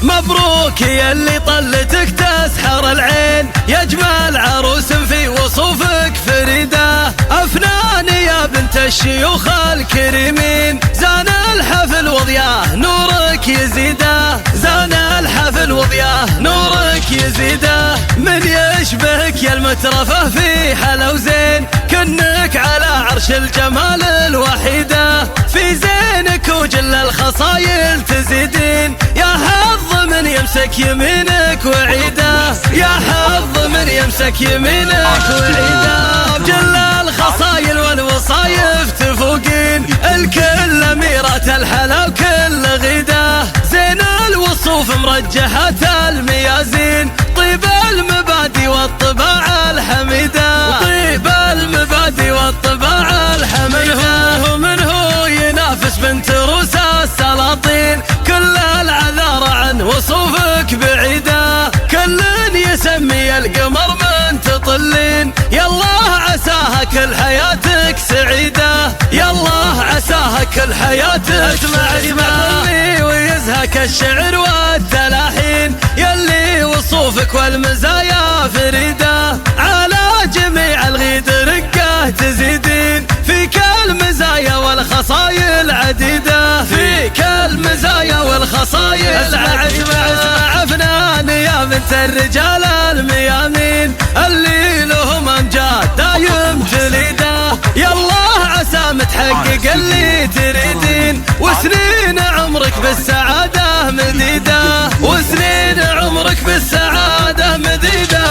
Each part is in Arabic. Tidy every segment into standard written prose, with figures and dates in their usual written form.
مبروك يا اللي طلتك تسحر العين، يا جمال عروس في وصوفك فريدة، أفنان يا بنت الشيوخ الكريمين، زان الحفل وضياه نورك يزيده، زان الحفل وضياه نورك يزيده، من يشبهك يا المترفه في حلا وزين، كنك على عرش الجمال الوحيدة، في زينك وجل الخصايل تزيدين، يا حظ من يمسك يمينك وعيده، يا حظ من يمسك يمينك وعيده، جل الخصايل والوصايف تفوقين، الكل أميرة الحلا وكل غيده، زين الوصوف مرجحة الميازين، طيب المبادئ والطباع الحميدة، طيب المبادئ والطباع الحميدة، ومنه ينافس بنت روس السلاطين، كل العذار عن وصوفك بعيدة، كل يسمي القمر من تطلين، يالله عساها كل حياتك سعيدة، يالله عساها كل حياتك سعيدة، ويزهك الشعر والتلاحين، يلي وصوفك والمزايا فريدة، على جميع الغيد رقه تزيدين، فيك المزايا والخصايل عديدة، فيك المزايا والخصايل عديدة، أفنان يا بنت الرجال الميامين، اللي لهم أمجاد دايم تليده، يالله عسى متحقق اللي تريدين، وسنين عمرك بالسعادة مديدة، وسنين عمرك بالسعادة مديدة.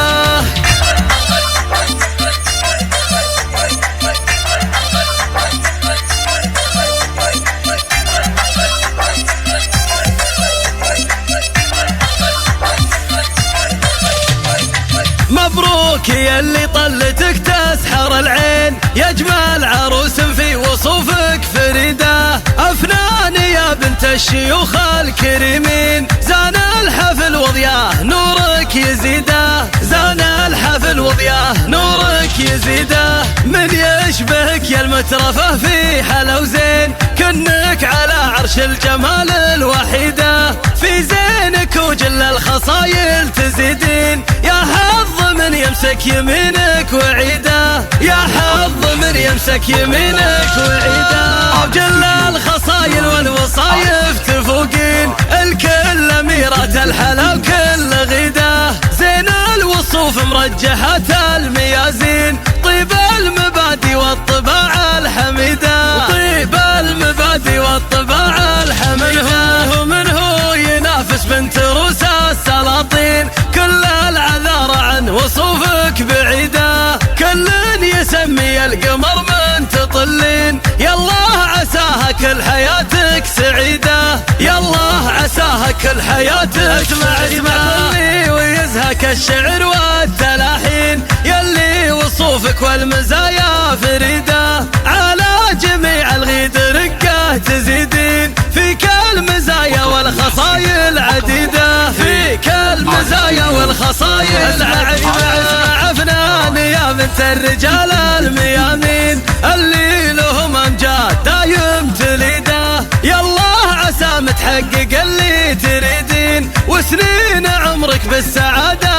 مبروك يا اللي طلتك تسحر العين، يا جمال عروس في وصوفك فريدة، أفنان يا بنت الشيوخ الكريمين، زان الحفل وضياه نورك يزيده، زان الحفل وضياه نورك يزيده، من يشبهك يا المترفه في حلا وزين، كنك على عرش الجمال الوحيدة، في زينك وجل الخصايل تزيدين، يا حظ من يمسك يمينك وعيده، يا حظ من يمسك يمينك وعيده، جل الخصايل والوصايف تفوقين، الكل أميرة الحلا وكل غيده، زين الوصوف مرجحة الميازين، طيب المبادئ والطباع الحميدة، طيب المبادئ والطباع الحميدة، ومنه ينافس بنت روس السلاطين، كل العذار عن وصوفك بعيدة، كل يسمي القمر من تطلين، يالله عساها كل حياتك سعيدة، يالله عساها كل حياتك سعيدة، ويزهك الشعر والتلاحين، يلي وصوفك والمزايا فريدة، على جميع الغيد رقه تزيدين، فيك المزايا والخصايل عديدة، فيك المزايا والخصايل عديدة، أفنان يا بنت الرجال الميامين، اللي لهم أمجاد دايم تليده، يالله عسى متحقق اللي تريدين، وسنين عمرك بالسعادة